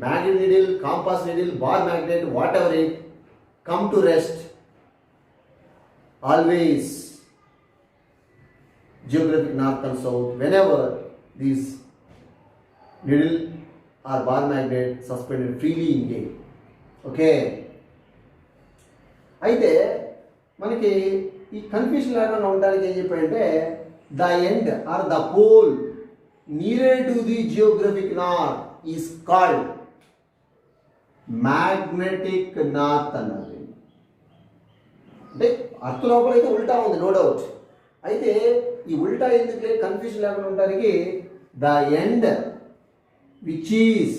magnet needle, compass needle, bar magnet, whatever it, come to rest always geographic north and south whenever these needle or bar magnet suspended freely in air. Okay, అయితే మనకి ఈ confusion లేకుండా ఉండడానికి ఏం చెప్పాడంటే, the end or the pole near to the geographic north is called magnetic north అన్నది. అంటే earth లోపల అయితే ఉల్టా ఉంది, నో డౌట్. అయితే ఈ ఉల్టా ఎందుకు కన్ఫ్యూజన్ లేకుండా ఉండడానికి the end which is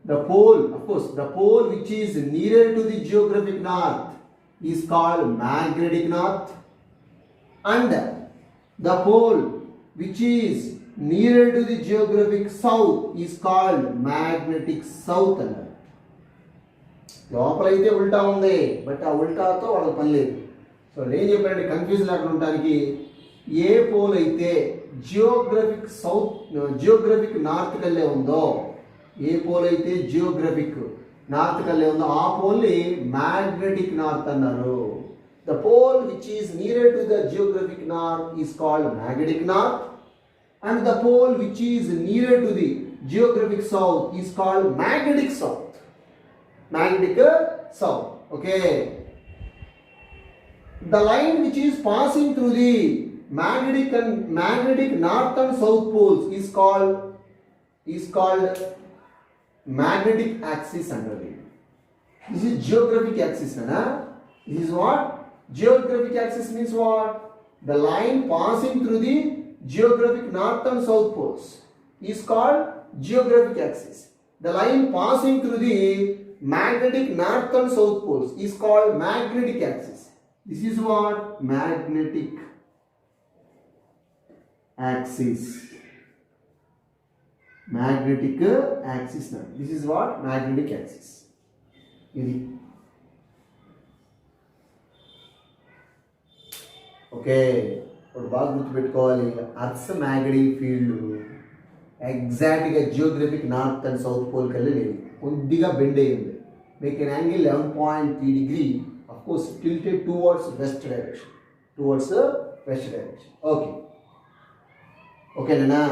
the pole, of course, the pole which is nearer to the geographic north is called magnetic north, and the pole which is nearer to the geographic south is called magnetic south అన్నారు. లోపలైతే ఉల్టా ఉంది, but ఆ ఉల్టాతో వాళ్ళకి పని లేదు. So నేను చెప్పానంటే కన్ఫ్యూజన్ లేకుండా ఉండడానికి ఏ పోల్ అయితే జియోగ్రఫిక్ నార్త్ కల్లే ఉందో, ఏ పోల్ అయితే జియోగ్రఫిక్ నార్త్ కల్లే ఉందో ఆ పోల్ని మ్యాగ్నెటిక్ నార్త్ అన్నారు. The pole which is near to the geographic north is called magnetic north, and the pole which is near to the geographic south is called magnetic south. Magnetic south. Okay. The line which is passing through the magnetic north and south poles is called magnetic axis under it. This is geographic axis, na? This is what? Geographic axis means what? The line passing through the geographic north and south poles is called geographic axis. The line passing through the magnetic north and south poles is called magnetic axis. This is what? Magnetic axis. Magnetic axis. This is what? Magnetic axis. ఇది okay. ఇప్పుడు బాగా గుర్తుపెట్టుకోవాలి, earth's magnetic field ఎగ్జాక్ట్గా geographic north and south pole కల్లా లేదు, కొద్దిగా bend అయ్యింది. Make an angle 11.3 degree, of course tilted towards west direction. Okay. ఓకేనా?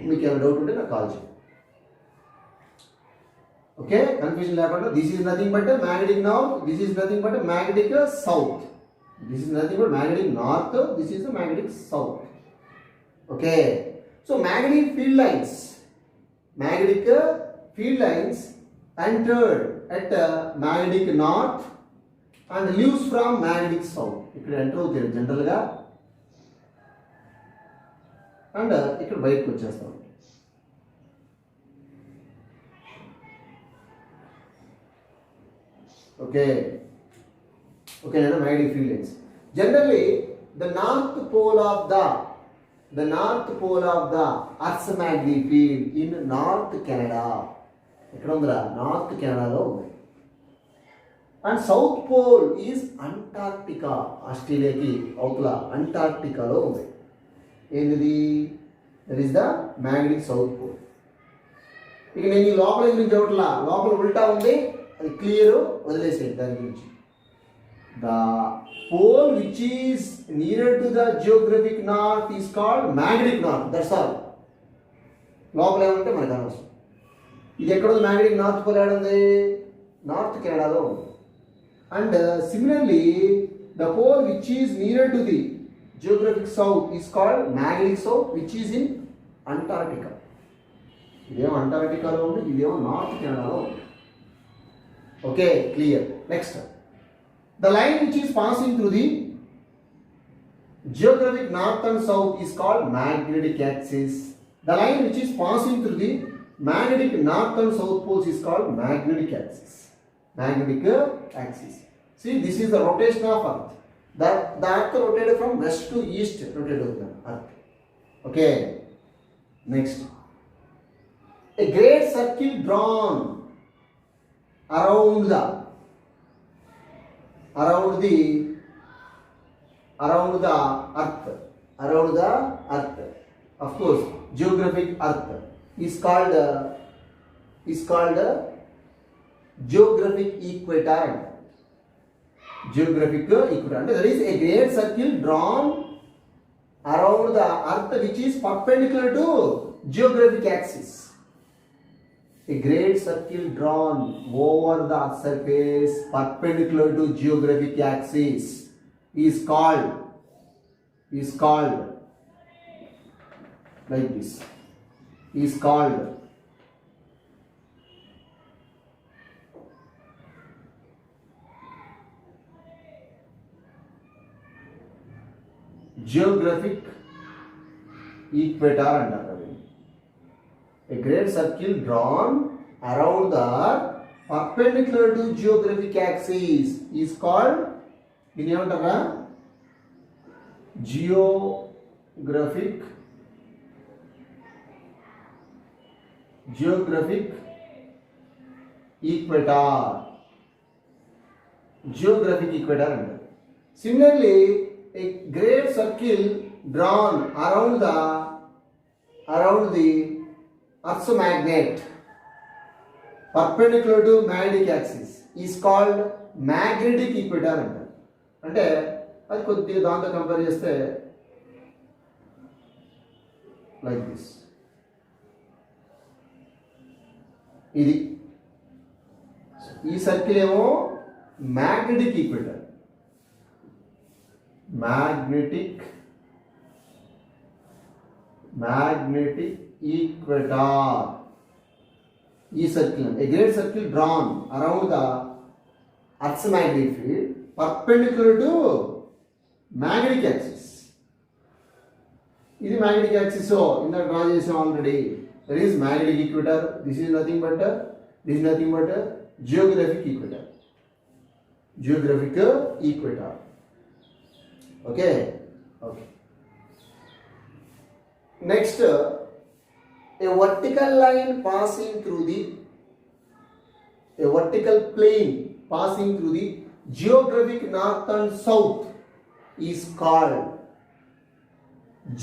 మీకు ఏమైనా డౌట్ ఉంటే నాకు కాల్ చేయండి. ఓకే, కన్ఫ్యూజన్ లేకుండా this is nothing but magnetic north, this is nothing but magnetic south, this is nothing but magnetic north, this is the magnetic south. Okay. So magnetic field lines entered at magnetic north and leaves from magnetic south. ఇక్కడ enter అవుతాయి జనరల్గా, and ఇక్కడ బయటకు వచ్చేస్తాం. Okay. ఓకేనా? Magnetic field lines generally the north pole of the earth's magnetic field in North Canada. ఇక్కడ ఉందిరా, north కెనడాలో ఉంది. And south pole is Antarctica, ఆస్ట్రేలియాకి అవతల అంటార్క్టికాలో ఉంది. ఏంటిది? That is the magnetic south pole. ఇక నేను ఈ లోపల గురించి చెప్పట్లా, లోపల ఉల్టా ఉంది, అది క్లియర్, వదిలేసేది దాని గురించి. The pole which is near to the geographic north is called magnetic north. That's all. లోపల ఏమంటే మనకు అనవసరం. ఇది ఎక్కడ ఉంది? మ్యాగ్నెటిక్ నార్త్ పోల్ ఏడుంది? నార్త్ కెనడాలో ఉంది. And similarly the pole which is near to the geographic south is called magnetic south which is in Antarctica. ఇదేమో అంటార్క్టికాలో ఉంది, ఇదేమో నార్త్ కెనడాలో ఉంది. Okay, clear. Next, the line which is passing through the geographic north and south is called magnetic axis. The line which is passing through the magnetic north and south poles is called magnetic axis. See, this is the rotation of earth. The earth rotated from west to east, rotated the earth. Okay, next, a great circle drawn around the earth, of course geographic earth is called geographic equator. And there is a great circle drawn around the earth which is perpendicular to geographic axis. A great circle drawn over the surface perpendicular to geographic axis is called like this, is called geographic equator అంటారు. A great circle drawn around the earth perpendicular to geographic axis is called దీని ఏమంటారా geographic equator అంటారు. Similarly, a great circle drawn around the Earth's magnet perpendicular to magnetic axis is called magnetic equator అంటారు. అంటే అది కొద్దిగా దాంతో compare చేస్తే like this. ఇది ఈ సర్కిల్ ఏమో మ్యాగ్నెటిక్ ఈక్వేటర్. మ్యాగ్నెటిక్ ఈక్వేటర్ ఈ circle a great circle drawn around the earth's magnetic field perpendicular to magnetic axis. ఇది మ్యాగ్నెటిక్ యాక్సిస్ ఇందాక డ్రా చేసాం already. That is magnetic equator. This is nothing but geographic equator. Okay. Next, a vertical plane passing through the geographic north and south is called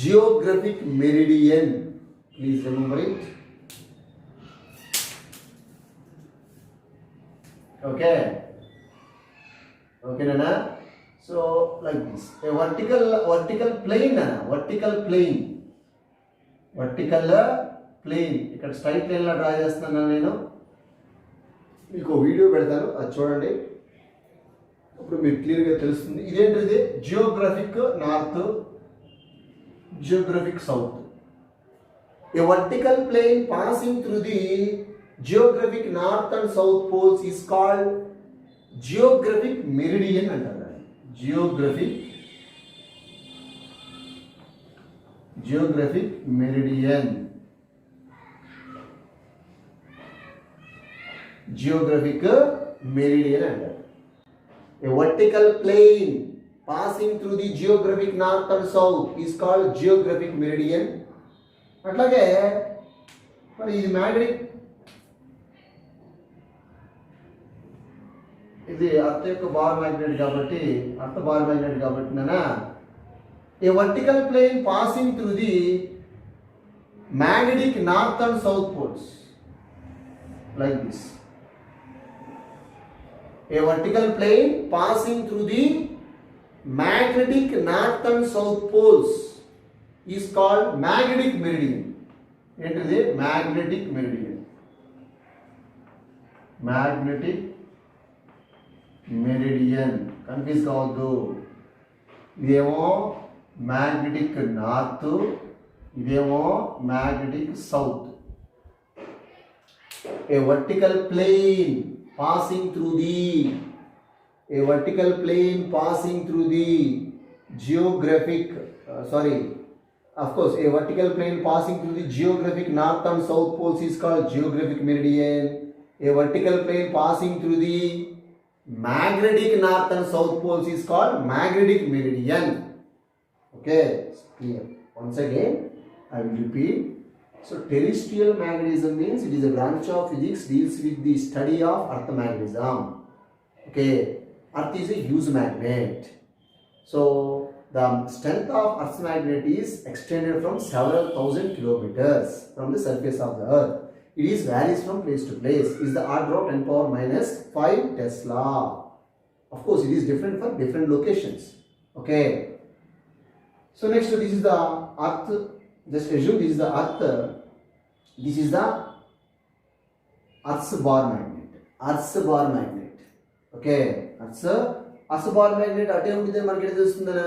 geographic meridian. Please remember it. Okay, Nana. So like this, a vertical plane, Nana. Vertical plane. ఇక్కడ straight line లా draw చేస్తున్నాను నేను. మీకు video పెడతాను, అది చూడండి. అప్పుడు మీకు క్లియర్గా తెలుస్తుంది. ఇదేంటిది geographic north, geographic south. A vertical plane passing through the geographic north and south poles is called geographic meridian అంటారు. geographic meridian. అంటారు. A vertical plane passing through the geographic north and south is called geographic meridian. అట్లాగే మరి ఇది magnetic, ఇది earth యొక్క bar magnet కాబట్టి నానా a vertical plane passing through the magnetic north and south poles like this. A vertical plane passing through the magnetic north and south poles is called magnetic meridian. ఏంటిది magnetic meridian. Confuse కావద్దు. ఇదేమో magnetic north, ఇదేమో magnetic south. A vertical plane passing through the geographic north and south poles is called geographic meridian. A vertical plane passing through the magnetic north and south poles is called magnetic meridian. Okay, clear. Once again I will repeat. So terrestrial magnetism means it is a branch of physics deals with the study of earth magnetism. Okay, earth is a huge magnet. So the strength of earth's magnet is extended from several thousand kilometers from the surface of the earth. It is varies from place to place. Is the order of 10⁻⁵ Tesla. Of course, it is different for different locations. Okay. So next, this is the earth. Just assume this is the earth. This is the earth's bar magnet. Okay. Earth's bar magnet అటే ఉంటుంది. మనకి ఎట్లా తెలుస్తుందనా,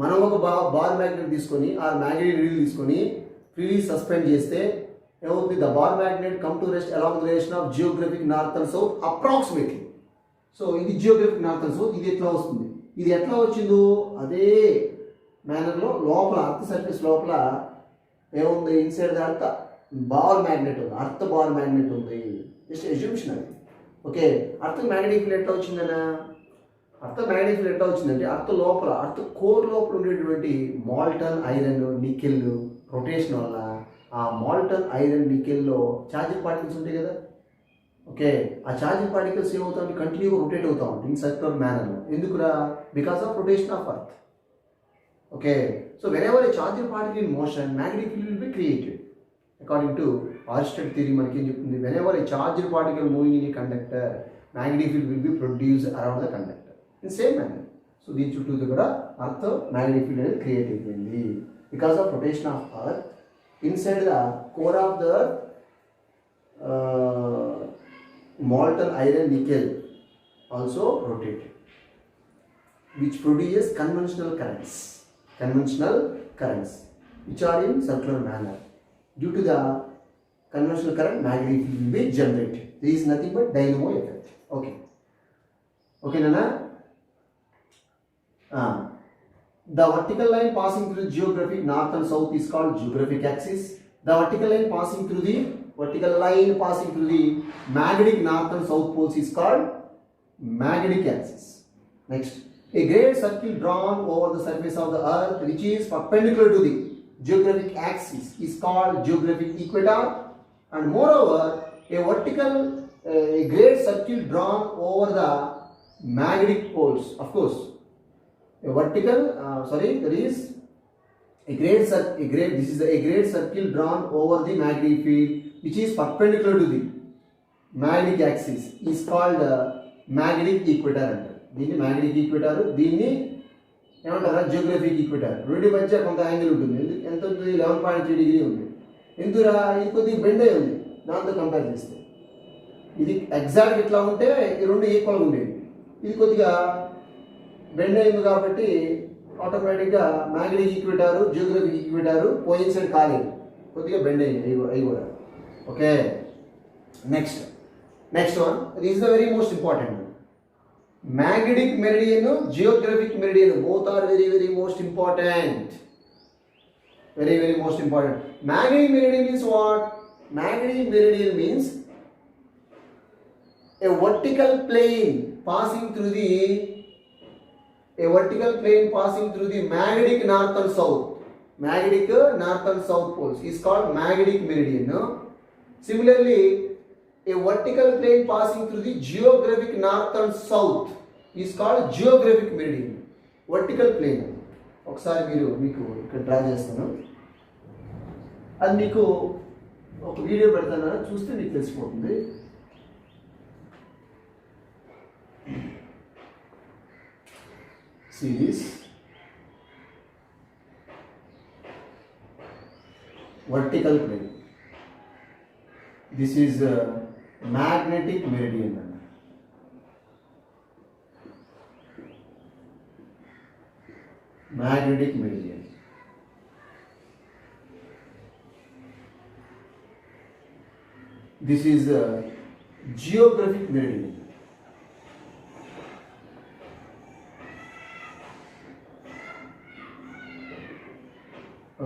మనం ఒక bar magnet తీసుకొని ఆ magnet needle తీసుకొని freely suspend చేస్తే ఏమవుతుంది, the bar magnet come to rest along the direction of geographic north and south approximately. So ఇది జియోగ్రఫిక్ నార్త్ అండ్ సౌత్. ఇది ఎట్లా వస్తుంది, ఇది ఎట్లా వచ్చిందో అదే మేనర్లో లోపల అర్త్ సర్ఫేస్ లోపల ఏముంది? Inside the earth ball magnet ఉంది, అర్త్ బాల్ మ్యాగ్నెట్ ఉంది. జస్ట్ ఎజ్యూమ్షన్ అది. ఓకే, అర్త్ మ్యాగ్నెటిక్ ఫీల్డ్ ఎట్లా వచ్చిందనా? అర్త్ మ్యాగ్నెటిక్ ఫీల్డ్ ఎట్లా వచ్చిందంటే అర్త్ లోపల, అర్త్ కోర్ లోపల ఉండేటువంటి మాల్టన్ ఐరన్, నికెల్ రొటేషన్ వల్ల ఆ మాల్టన్ ఐరన్ నికెల్లో ఛార్జింగ్ పార్టికల్స్ ఉంటాయి కదా. ఓకే, ఆ ఛార్జింగ్ పార్టికల్స్ ఏమవుతాయి? కంటిన్యూగా రొటేట్ అవుతా ఉంటాయి ఇన్ సర్క్యులర్ మేనర్లో. ఎందుకురా? Because of rotation of earth. Okay, so whenever a charging particle in motion, magnetic field will be created. According to Oersted theory మనకి ఏం చెప్తుంది? Whenever a charged particle moving in a conductor, magnetic field will be produce around the conductor in same manner. So దీని చుట్టూ కూడా earth magnetic field అనేది create అయిపోయింది because of rotation of earth inside the core of the molten iron nickel also rotated, which produces conventional currents which are in circular manner. Due to the conventional current, magnetic field will be generated. This is nothing but dynamo effect. Okay nana. The vertical line passing through the geographic north and south is called geographic axis. The vertical line passing through the magnetic north and south poles is called magnetic axis. Next, a great circle drawn over the surface of the earth which is perpendicular to the geographic axis is called geographic equator. And moreover, a great circle drawn over the magnetic poles. Of course, there is a great circle drawn over the magnetic field which is perpendicular to the magnetic axis is called magnetic equator అంటారు. దీన్ని magnetic equator, దీన్ని ఏమంటారా? Geographic equator. రెండు మధ్య కొంత angle ఉంటుంది. ఎంత ఉంటుంది? 11.3 డిగ్రీ ఉంది. ఎందుకురా? ఇది కొద్దిగా బెండ్ అయి ఉంది దాంతో కంపేర్ చేస్తే. ఇది ఎగ్జాక్ట్ ఇట్లా ఉంటే ఈ రెండు ఈక్వల్గా ఉండేది. ఇది కొద్దిగా బెండ్ అయింది కాబట్టి ఆటోమేటిక్గా magnetic equator, geographic equator coincide కాలేదు, కొద్దిగా బెండ్ అయింది అవి కూడా. Okay, next one, this is the very most important. magnetic meridian, geographic meridian, both are very most important. Very most important. Magnetic meridian is what? Magnetic meridian means a vertical plane passing through the magnetic north and south. Magnetic north and south poles is called magnetic meridian. No? Similarly, a vertical plane passing through the geographic north and south is called geographic meridian. Vertical plane. ఒకసారి మీకు ఇక్కడ draw చేస్తాను. అది మీకు ఒక video పెడతాను, చూస్తే మీకు తెలిసిపోతుంది. See this. Vertical plane. This is magnetic meridian. Magnetic meridian. This is geographic meridian.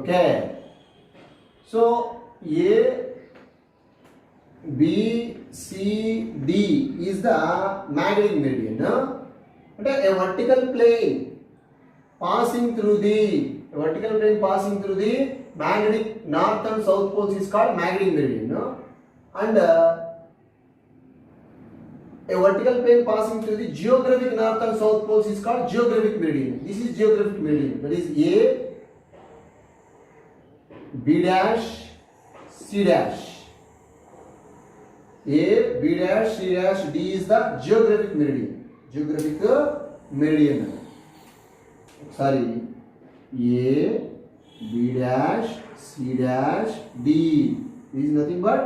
Okay. So A, B, C, D is the magnetic meridian. And a vertical plane passing through the magnetic north and south poles is called magnetic meridian. And a vertical plane passing through the geographic north and south poles is called geographic meridian. This is geographic meridian. That is A, B dash, C dash. A, B dash, C dash, D is the geographic meridian. Sorry, A, B dash, C dash, D. This is nothing but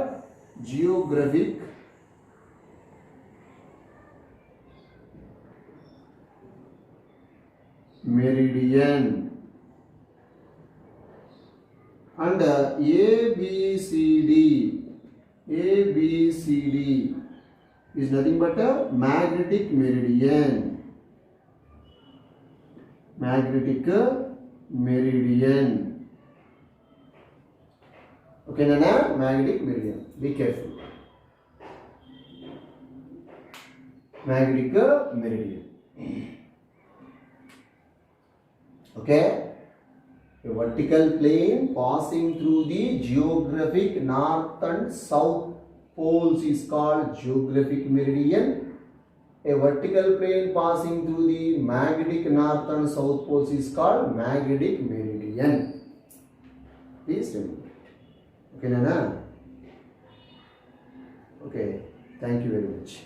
geographic meridian. And A, B, C, D is nothing but a magnetic meridian. meridian. Okay, Nana? Magnetic meridian. Be careful. Magnetic meridian. Okay? A vertical plane passing through the geographic north and south poles is called geographic meridian. A vertical plane passing through the magnetic north and south poles is called magnetic meridian. Please remember it. Okay, Nana? Okay, thank you very much.